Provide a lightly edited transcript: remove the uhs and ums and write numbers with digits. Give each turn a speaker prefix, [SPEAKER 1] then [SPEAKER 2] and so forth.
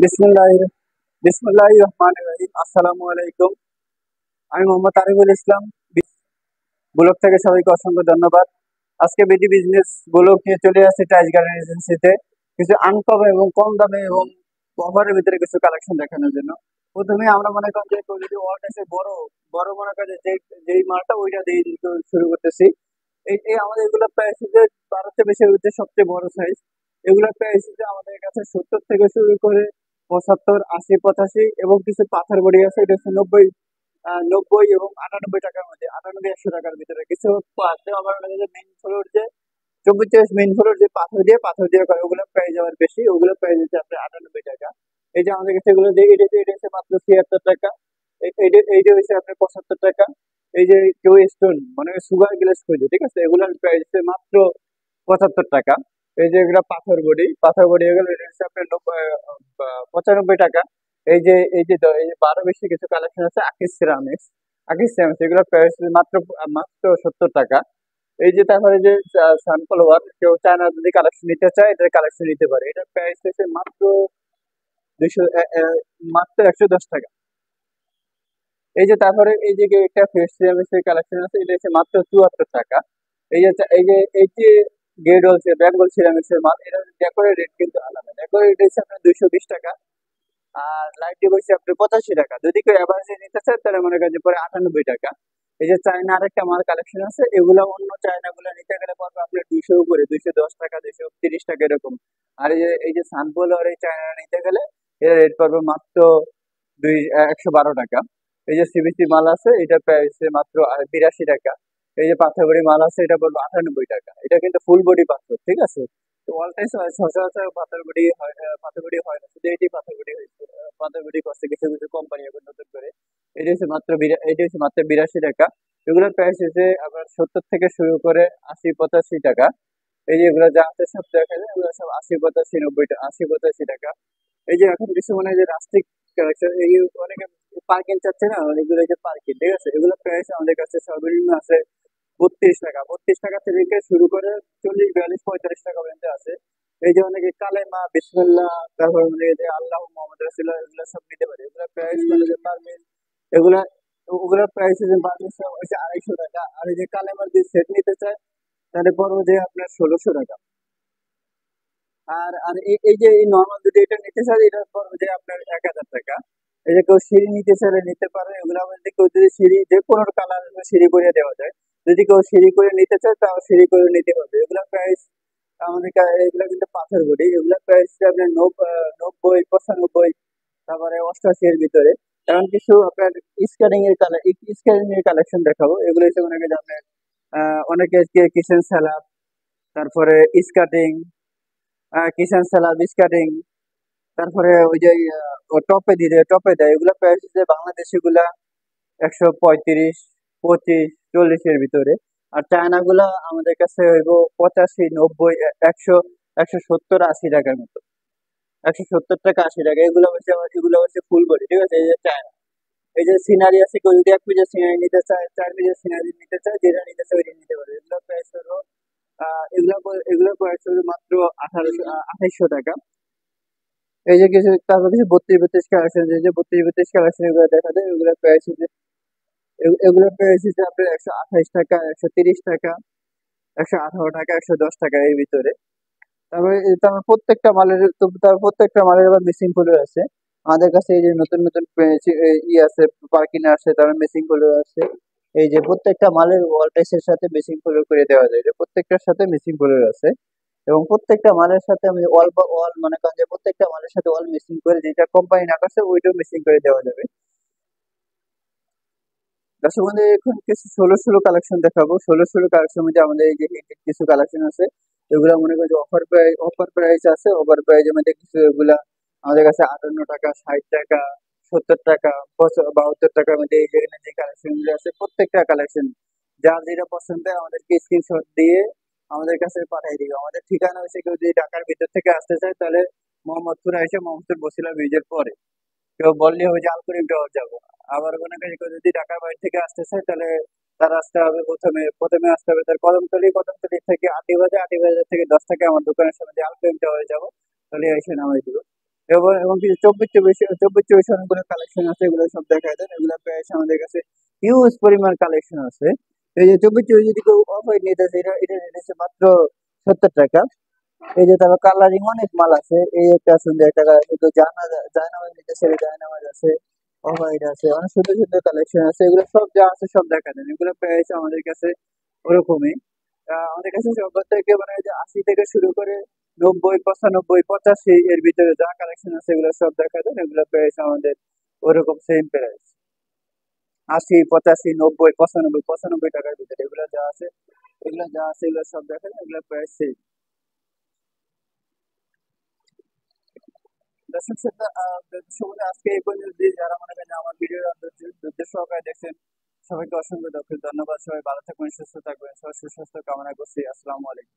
[SPEAKER 1] বিসমিল্লাহির বিসমিল্লাহির রহমানির রহিম। আসসালামু আলাইকুম। আমি মোহাম্মদ আরিফুল ইসলাম ব্লগ থেকে সবাইকে অসংখ্য ধন্যবাদ। আজকে বিডি বিজনেস ব্লগ নিয়ে চলে আসছে টাইজ গার্ডেন এজেন্সিতে কিছু আনকম এবং কম দামে এবং অফারের ভিতরে কিছু কালেকশন দেখানোর জন্য। প্রথমে আমরা মনে করেন যে যদি ওয়ার্ল্ড এসে বড় বড় মনে করেন যে যেই মালটা ওইটা দিয়ে দিতে শুরু করতেছি। এই আমাদের এগুলো প্রাইস হচ্ছে 12 বেশি হচ্ছে সবচেয়ে বড় সাইজ। এগুলো প্রাইস হচ্ছে আমাদের কাছে 70 থেকে শুরু করে 75, 80, 85 এবং কিছু পাথর বড়ি আছে, এটা হচ্ছে 90, 90 এবং 98 টাকার মধ্যে, 98, 100 টাকার ভিতরে কিছু আছে। আমার মেইন ফ্লোর যে 24 মেইন ফ্লোর যে পাথর দিয়ে করে, ওগুলো প্রাইস আবার বেশি, ওগুলো প্রাইস হচ্ছে আপনার 98 টাকা। এই যে আমাদের কাছে এগুলো দিয়ে এটা হচ্ছে মাত্র 76 টাকা। এইটা হচ্ছে আপনার 75 টাকা। এই যে কেউ স্টোন মানে সুগার গ্লাস খুঁজে, ঠিক আছে, এগুলোর প্রাইস হচ্ছে মাত্র 75 টাকা। এই যে এগুলো পাথর বডি এগুলো এটা হচ্ছে আপনার 95 টাকা। এই যে 12 বেশি কিছু কালেকশন আছে আকিস সিরামিক্স এগুলোর প্রাইস মাত্র মাত্র 70 টাকা। এই যে তারপরে যে সানফ্লাওয়ার, কেউ চায়না যদি কালেকশন নিতে চায় এটার কালেকশন নিতে পারে, এটার প্রাইস হচ্ছে মাত্র 200, মাত্র 110 টাকা। এই যে তারপরে এই যে একটা ফেস সিরামিক্সের কালেকশন আছে, এটা হচ্ছে মাত্র 74 টাকা। এই যে গেট হচ্ছে বেঙ্গল সিরামিক্সের মাল, এটা ডেকোরেট রেট কিন্তু আলাদা, ডেকোরেট হচ্ছে আপনার 220 টাকা। আর লাইট ডিপ হচ্ছে আপনার 85 টাকা। যদি কেউ অ্যাভারেজে নিতে চায় তাহলে মনে করেন যে পরে 98 টাকা। এই যে চায়না আরেকটা মাল কালেকশন আছে, এগুলো অন্য চায়না গুলো নিতে গেলে পড়বে আপনার 200 উপরে, 210 টাকা, 230 টাকা এরকম। আর এই যে সানপোল আর এই চায়না নিতে গেলে এর রেট পড়বে মাত্র 112 টাকা। এই যে সিবিসি মাল আছে এটা প্রাইস মাত্র 82 টাকা। এই যে পাথরবড়ি মাল আছে এটা পড়বে 98 টাকা। এটা কিন্তু ফুল বডি পাথর, ঠিক আছে। তো অল টাইম সচরাচর পাথরবড়ি হয় না, শুধু এটি পাথরবড়ি করছে কিছু কিছু কোম্পানি এখন নতুন করে। এটা হচ্ছে মাত্র 82 টাকা। এগুলোর প্রাইস হচ্ছে আবার 70 থেকে শুরু করে 80, 85 টাকা। এই যে এগুলো যা আছে সব দেখা যায়, এগুলো সব 80, 85, 90, 80, 85 টাকা। এই যে এখন কিছু মানে যে রাস্টিক কালেকশন, এই অনেকে পার্কিং চাচ্ছে না, অনেকগুলো যে পার্কিং, ঠিক আছে, এগুলো প্রাইস আমাদের কাছে সর্বনিম্ন আছে 32 টাকা। 32 টাকা থেকে শুরু করে 40, 42, 45 টাকা পর্যন্ত আছে। এই যে অনেকে কালেমা, বিসমিল্লাহ, তারপর মানে যে আল্লাহ, মোহাম্মদ রাসূলুল্লাহ, এগুলো সব নিতে পারে। এগুলো প্রাইস মানে যে পারমিট, এগুলা ওগুলা প্রাইস হচ্ছে পারমিট হচ্ছে 250 টাকা। আর এই যে কালেমার যে সেট নিতে চায় তাহলে পড়বে যে আপনার 1600 টাকা। আর এই যে এই নর্মাল যদি এটা নিতে চায় এটা পড়বে যে আপনার 1000 টাকা। এই যে কেউ সিঁড়ি নিতে চাইলে নিতে পারে, এগুলো মধ্যে কেউ যদি সিঁড়ি যে কোনো কালার সিঁড়ি করে দেওয়া যায়। যদি কেউ সিঁড়ি করে নিতে চায় তাও সিঁড়ি করে নিতে হবে। এগুলা প্রাইস এগুলা কিন্তু পাথর বডি, এগুলা প্রাইস আপনার 90, 95, তারপরে 88 এর ভিতরে। কারণ কিছু আপনার স্ক্যানিং এর কালেকশন দেখাবো। এগুলো হচ্ছে মনে করেন যে আপনার অনেকে কিচেন স্যালাড, তারপরে স্কার্টিং, কিচেন স্যালাড, স্কার্টিং, তারপরে ওই যে টপে দেয় এগুলা প্রাইস হচ্ছে বাংলাদেশি গুলা 135, 25, 40 এর ভিতরে। আর চায়না গুলা আমাদের কাছে হইব 85, 90, 100, 170, 80 টাকার মতো। 170 টাকা, 80 টাকা। এগুলো হচ্ছে ফুল বডি, ঠিক আছে। এই যে চায়না, এই যে সিনারি আছে, কেউ যদি 1 পিসের সিনারি নিতে চায়, 4 পিসের সিনারি নিতে চায়, যেটা নিতে চায় ওইটা নিতে পারে। এগুলো প্রাইস হলো এগুলো প্রাইস হলো মাত্র 2800 টাকা। এই যে কিছু তারপর কিছু 32, 32 কালেকশন, যে 32, 32 কালেকশন এগুলো দেখা যায়, এগুলোর প্রাইস হচ্ছে আপনার 128 টাকা, 130 টাকা, 118 টাকা, 110 টাকা এর ভিতরে। তারপর প্রত্যেকটা মালের আবার মেসিং ফুলও আছে। আমাদের কাছে এই যে নতুন নতুন আছে, পার্কিন আছে, তারপর মেসিং ফুলও আছে। এই যে প্রত্যেকটা মালের ওয়াল টাইসের সাথে মেসিং ফুলও করে দেওয়া যায়, যে প্রত্যেকটার সাথে মেসিং ফুলও আছে। এবং প্রত্যেকটা মালের সাথে আমি ওয়াল মনে করেন যে প্রত্যেকটা মালের সাথে ওয়াল মেসিং করে, যেটা কোম্পানি না করছে ওইটাও মেসিং করে দেওয়া যাবে। দর্শক বন্ধু, এখন কিছু ষোলো ষোলো কালেকশন দেখাবো। ষোলো ষোলো কালেকশন মধ্যে আমাদের এই যে হিটের কিছু কালেকশন আছে, এগুলো মনে করি যে অফার প্রাইস আছে। অফার প্রাইজের মধ্যে কিছু এগুলা আমাদের কাছে 58 টাকা, 60 টাকা, 70 টাকা, 72 টাকার মধ্যে এই যেখানে যে কালেকশন গুলো আছে প্রত্যেকটা কালেকশন যার যেটা পছন্দ হয় আমাদেরকে স্ক্রিনশট দিয়ে আমাদের কাছে পাঠিয়ে দিবে। আমাদের ঠিকানা হচ্ছে, কেউ যদি ঢাকার ভিতর থেকে আসতে চায় তাহলে মোহাম্মদপুর এসে মোহাম্মদপুর বসিলা ব্রিজের পরে কেউ বললে হবে যে আলকুরিম টাওয়ার যাবো। আবার মনে করি কেউ যদি ঢাকার বাইরে থেকে আসতে চায় তাহলে তার আসতে হবে প্রথমে আসতে হবে তার কদমতলি থেকে আটিবাজার থেকে 10 টাকা আমার দোকানের সামনে যে আলকুরিম টাওয়ারে যাবো, তাহলে এসে নামাই দিব। এবং এবং কিছু চব্বিশ চব্বিশ অনেকগুলো কালেকশন আছে, এগুলো সব দেখায় দেন। এগুলো প্রাইস আমাদের কাছে হিউজ পরিমাণ কালেকশন আছে। এই যে চব্বিশ চব্বিশ যদি কেউ অফ হোয়াইট নিতেছে, এটা নিতেছে মাত্র 70 টাকা। এই যে তারপর কালারিং অনেক মাল আছে, এই একটা সুন্দর একটা কালার আছে, তো জায়নামাজ নিতেছে, জায়নামাজ আছে, অফ হোয়াইট আছে, অনেক সুন্দর সুন্দর কালেকশন আছে। এগুলো সব যা আছে সব দেখা দেন। এগুলো প্রাইস আমাদের কাছে ওরকমই। আমাদের কাছে সব থেকে মানে যে 80 থেকে শুরু করে 90, 95, 85 এর ভিতরে যা কালেকশন আছে এগুলো সব দেখা দেন। এগুলো প্রাইস আমাদের ওরকম সেম প্রাইস, 80, 85, 90, 95, 95 টাকার ভিতরে এগুলো যা আছে এগুলো সব দেখা দেন। এগুলো প্রাইস সেম। দর্শক শ্রোতা, দর্শক আজকে এই পর্যন্ত। যারা মনে করেন আমার ভিডিও ধৈর্য সহকারে দেখছেন, সবাইকে অসংখ্য ধন্যবাদ। সবাই ভালো থাকবেন, সুস্থ থাকবেন, সবার সুস্বাস্থ্য কামনা করছি। আসসালামু আলাইকুম।